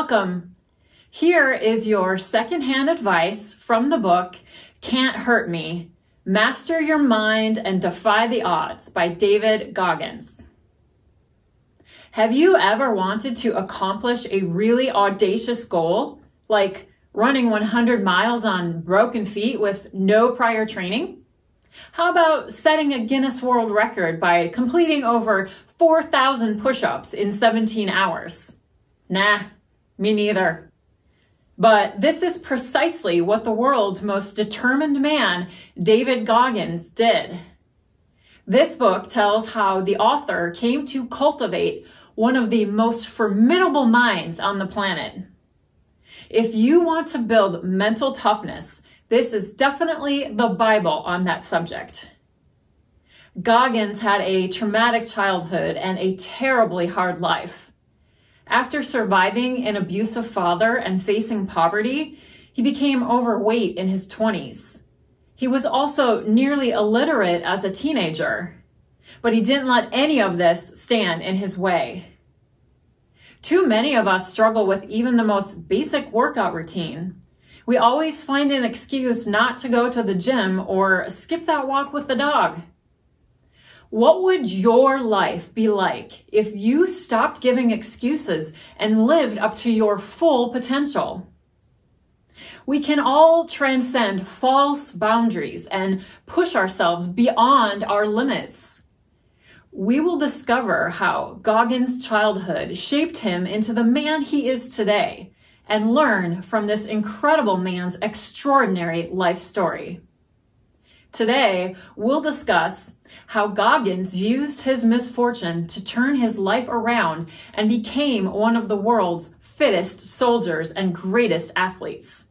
Welcome. Here is your secondhand advice from the book, Can't Hurt Me, Master Your Mind and Defy the Odds by David Goggins. Have you ever wanted to accomplish a really audacious goal, like running 100 miles on broken feet with no prior training? How about setting a Guinness World Record by completing over 4,000 push-ups in 17 hours? Nah, me neither. But this is precisely what the world's most determined man, David Goggins, did. This book tells how the author came to cultivate one of the most formidable minds on the planet. If you want to build mental toughness, this is definitely the Bible on that subject. Goggins had a traumatic childhood and a terribly hard life. After surviving an abusive father and facing poverty, he became overweight in his 20s. He was also nearly illiterate as a teenager, but he didn't let any of this stand in his way. Too many of us struggle with even the most basic workout routine. We always find an excuse not to go to the gym or skip that walk with the dog. What would your life be like if you stopped giving excuses and lived up to your full potential? We can all transcend false boundaries and push ourselves beyond our limits. We will discover how Goggins' childhood shaped him into the man he is today and learn from this incredible man's extraordinary life story. Today, we'll discuss how Goggins used his misfortune to turn his life around and became one of the world's fittest soldiers and greatest athletes.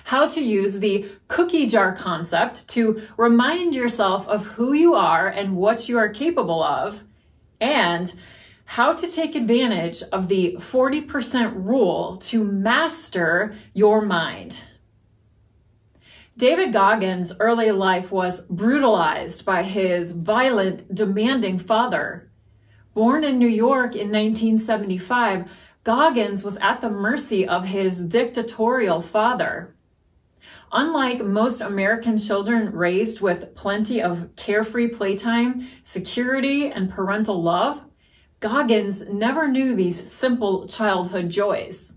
How to use the cookie jar concept to remind yourself of who you are and what you are capable of, and how to take advantage of the 40% rule to master your mind. David Goggins' early life was brutalized by his violent, demanding father. Born in New York in 1975, Goggins was at the mercy of his dictatorial father. Unlike most American children raised with plenty of carefree playtime, security, and parental love, Goggins never knew these simple childhood joys.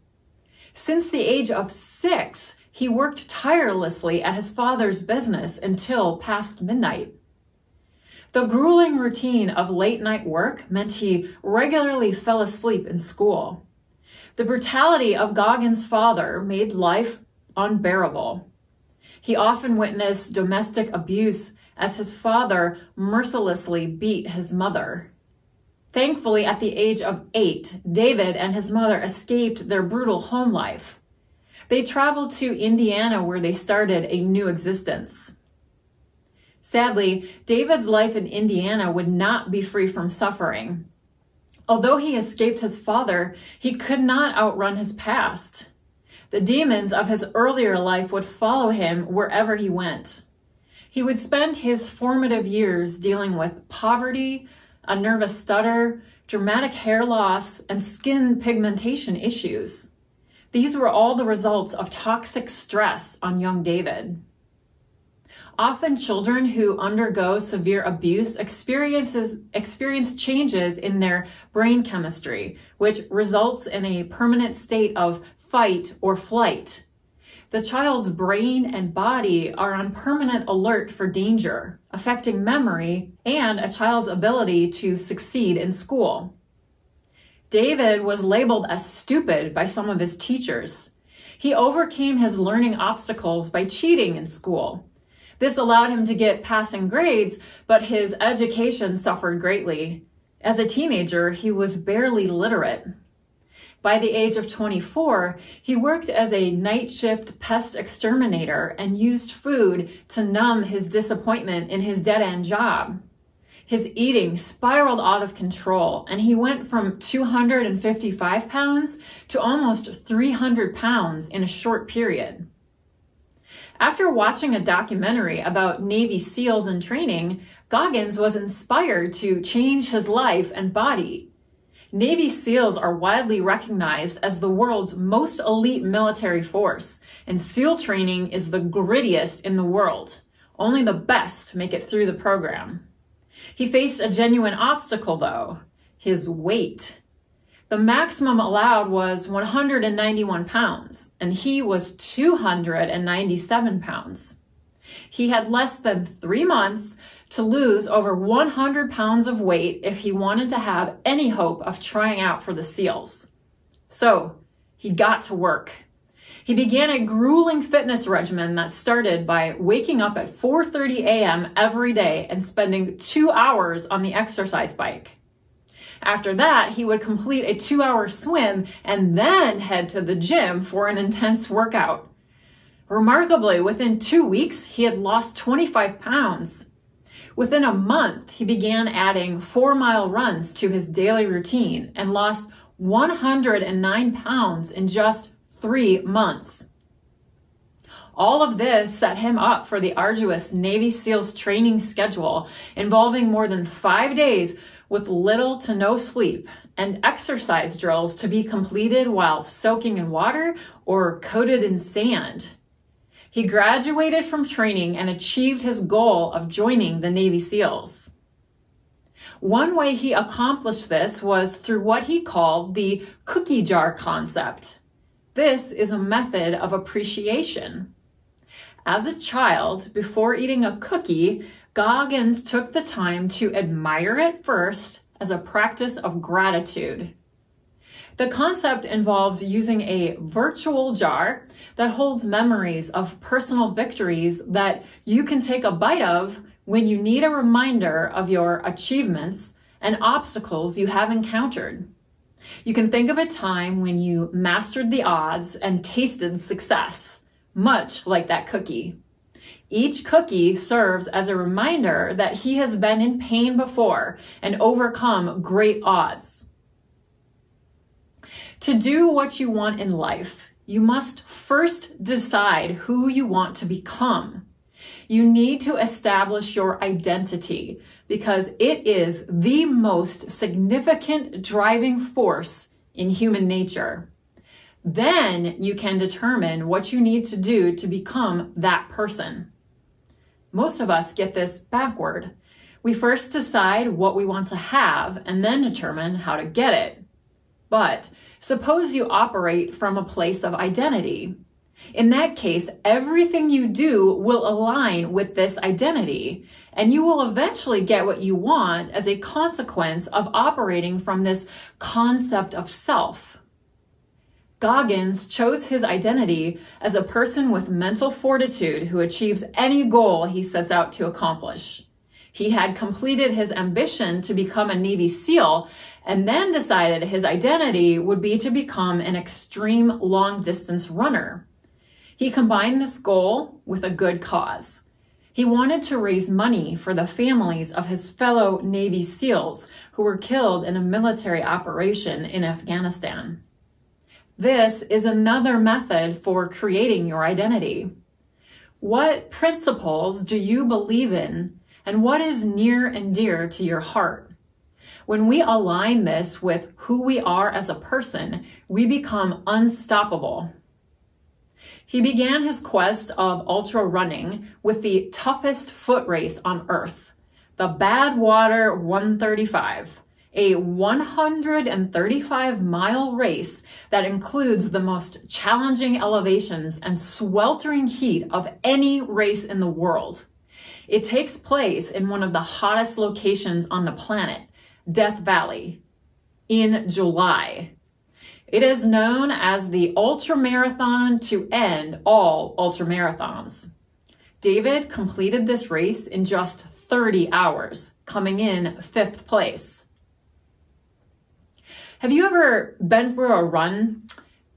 Since the age of 6, he worked tirelessly at his father's business until past midnight. The grueling routine of late-night work meant he regularly fell asleep in school. The brutality of Goggins' father made life unbearable. He often witnessed domestic abuse as his father mercilessly beat his mother. Thankfully, at the age of 8, David and his mother escaped their brutal home life. They traveled to Indiana where they started a new existence. Sadly, David's life in Indiana would not be free from suffering. Although he escaped his father, he could not outrun his past. The demons of his earlier life would follow him wherever he went. He would spend his formative years dealing with poverty, a nervous stutter, dramatic hair loss, and skin pigmentation issues. These were all the results of toxic stress on young David. Often children who undergo severe abuse experience changes in their brain chemistry, which results in a permanent state of fight or flight. The child's brain and body are on permanent alert for danger, affecting memory and a child's ability to succeed in school. David was labeled as stupid by some of his teachers. He overcame his learning obstacles by cheating in school. This allowed him to get passing grades, but his education suffered greatly. As a teenager, he was barely literate. By the age of 24, he worked as a night shift pest exterminator and used food to numb his disappointment in his dead-end job. His eating spiraled out of control, and he went from 255 pounds to almost 300 pounds in a short period. After watching a documentary about Navy SEALs in training, Goggins was inspired to change his life and body. Navy SEALs are widely recognized as the world's most elite military force, and SEAL training is the grittiest in the world. Only the best make it through the program. He faced a genuine obstacle, though: his weight. The maximum allowed was 191 pounds, and he was 297 pounds. He had less than 3 months to lose over 100 pounds of weight if he wanted to have any hope of trying out for the SEALs. So he got to work. He began a grueling fitness regimen that started by waking up at 4:30 a.m. every day and spending 2 hours on the exercise bike. After that, he would complete a 2-hour swim and then head to the gym for an intense workout. Remarkably, within 2 weeks, he had lost 25 pounds. Within a month, he began adding 4-mile runs to his daily routine and lost 109 pounds in just 3 months. All of this set him up for the arduous Navy SEALs training schedule involving more than 5 days with little to no sleep and exercise drills to be completed while soaking in water or coated in sand. He graduated from training and achieved his goal of joining the Navy SEALs. One way he accomplished this was through what he called the cookie jar concept. This is a method of appreciation. As a child, before eating a cookie, Goggins took the time to admire it first as a practice of gratitude. The concept involves using a virtual jar that holds memories of personal victories that you can take a bite of when you need a reminder of your achievements and obstacles you have encountered. You can think of a time when you mastered the odds and tasted success, much like that cookie. Each cookie serves as a reminder that he has been in pain before and overcome great odds. To do what you want in life, you must first decide who you want to become. You need to establish your identity because it is the most significant driving force in human nature. Then you can determine what you need to do to become that person. Most of us get this backward. We first decide what we want to have and then determine how to get it. But suppose you operate from a place of identity. In that case, everything you do will align with this identity, and you will eventually get what you want as a consequence of operating from this concept of self. Goggins chose his identity as a person with mental fortitude who achieves any goal he sets out to accomplish. He had completed his ambition to become a Navy SEAL and then decided his identity would be to become an extreme long-distance runner. He combined this goal with a good cause. He wanted to raise money for the families of his fellow Navy SEALs who were killed in a military operation in Afghanistan. This is another method for creating your identity. What principles do you believe in, and what is near and dear to your heart? When we align this with who we are as a person, we become unstoppable. He began his quest of ultra running with the toughest foot race on earth, the Badwater 135. A 135-mile race that includes the most challenging elevations and sweltering heat of any race in the world. It takes place in one of the hottest locations on the planet, Death Valley, in July. It is known as the ultramarathon to end all ultramarathons. David completed this race in just 30 hours, coming in 5th place. Have you ever been for a run,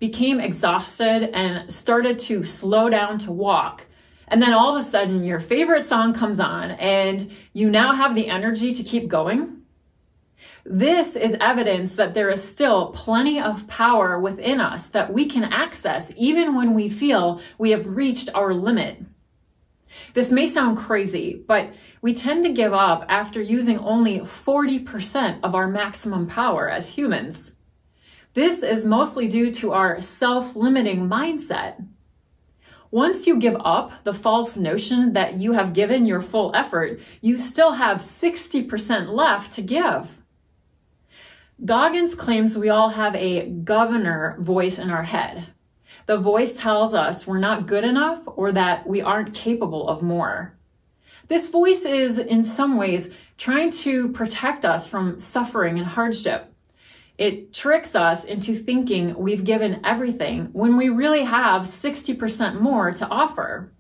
became exhausted, and started to slow down to walk, and then all of a sudden your favorite song comes on and you now have the energy to keep going? This is evidence that there is still plenty of power within us that we can access even when we feel we have reached our limit. This may sound crazy, but we tend to give up after using only 40% of our maximum power as humans. This is mostly due to our self-limiting mindset. Once you give up the false notion that you have given your full effort, you still have 60% left to give. Goggins claims we all have a governor voice in our head. The voice tells us we're not good enough or that we aren't capable of more. This voice is, in some ways, trying to protect us from suffering and hardship. It tricks us into thinking we've given everything when we really have 60% more to offer.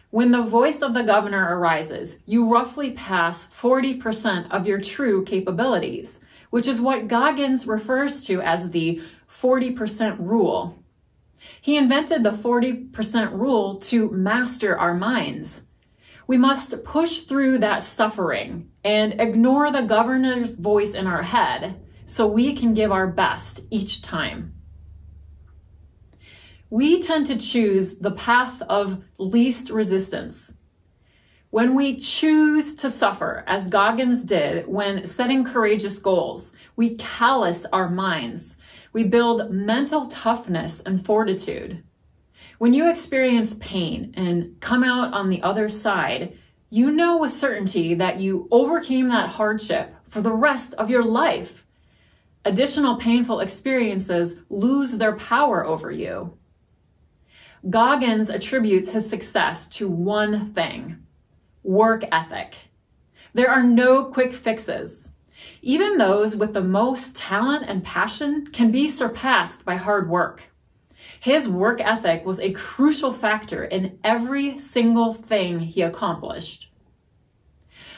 When the voice of the governor arises, you roughly pass 40% of your true capabilities, which is what Goggins refers to as the 40% rule. He invented the 40% rule to master our minds. We must push through that suffering and ignore the governor's voice in our head so we can give our best each time. We tend to choose the path of least resistance. When we choose to suffer, as Goggins did when setting courageous goals, we callous our minds. We build mental toughness and fortitude. When you experience pain and come out on the other side, you know with certainty that you overcame that hardship for the rest of your life. Additional painful experiences lose their power over you. Goggins attributes his success to one thing: work ethic. There are no quick fixes. Even those with the most talent and passion can be surpassed by hard work. His work ethic was a crucial factor in every single thing he accomplished.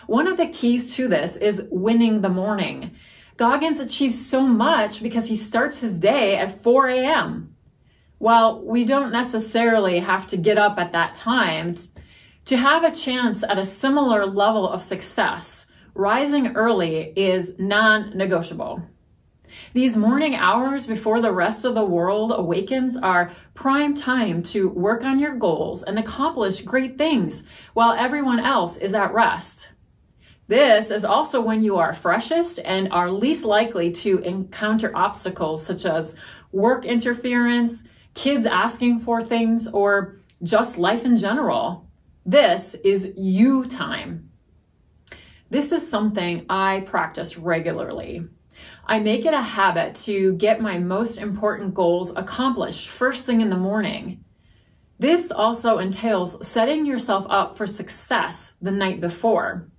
One of the keys to this is winning the morning. Goggins achieves so much because he starts his day at 4 a.m. While we don't necessarily have to get up at that time, to have a chance at a similar level of success, rising early is non-negotiable. These morning hours before the rest of the world awakens are prime time to work on your goals and accomplish great things while everyone else is at rest. This is also when you are freshest and are least likely to encounter obstacles such as work interference, kids asking for things, or just life in general. This is you time. This is something I practice regularly. I make it a habit to get my most important goals accomplished first thing in the morning. This also entails setting yourself up for success the night before.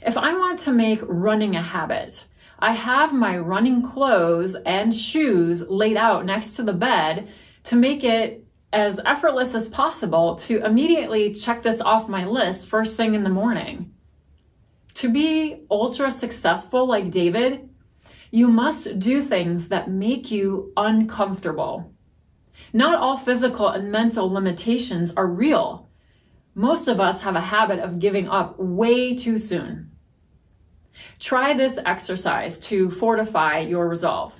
If I want to make running a habit, I have my running clothes and shoes laid out next to the bed to make it as effortless as possible to immediately check this off my list first thing in the morning. To be ultra successful like David, you must do things that make you uncomfortable. Not all physical and mental limitations are real. Most of us have a habit of giving up way too soon. Try this exercise to fortify your resolve.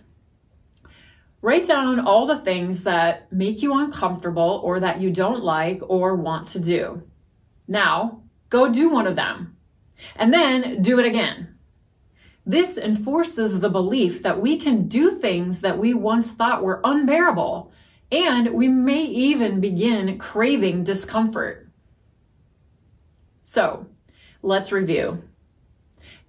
Write down all the things that make you uncomfortable or that you don't like or want to do. Now, go do one of them, and then do it again. This enforces the belief that we can do things that we once thought were unbearable, and we may even begin craving discomfort. So, let's review.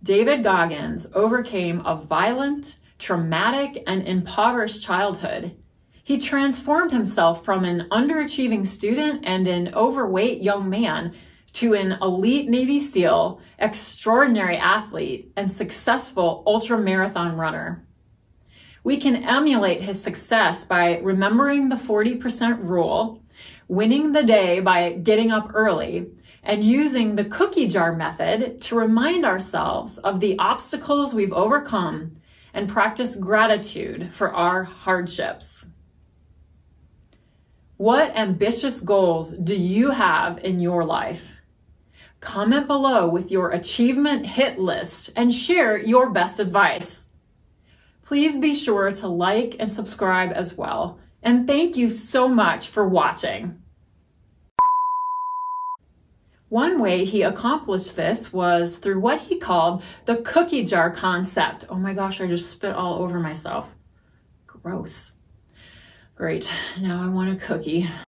David Goggins overcame a violent, traumatic, and impoverished childhood. He transformed himself from an underachieving student and an overweight young man to an elite Navy SEAL, extraordinary athlete, and successful ultramarathon runner. We can emulate his success by remembering the 40% rule, winning the day by getting up early, and using the cookie jar method to remind ourselves of the obstacles we've overcome and practice gratitude for our hardships. What ambitious goals do you have in your life? Comment below with your achievement hit list and share your best advice. Please be sure to like and subscribe as well. And thank you so much for watching. One way he accomplished this was through what he called the cookie jar concept. Oh my gosh, I just spit all over myself. Gross. Great, now I want a cookie.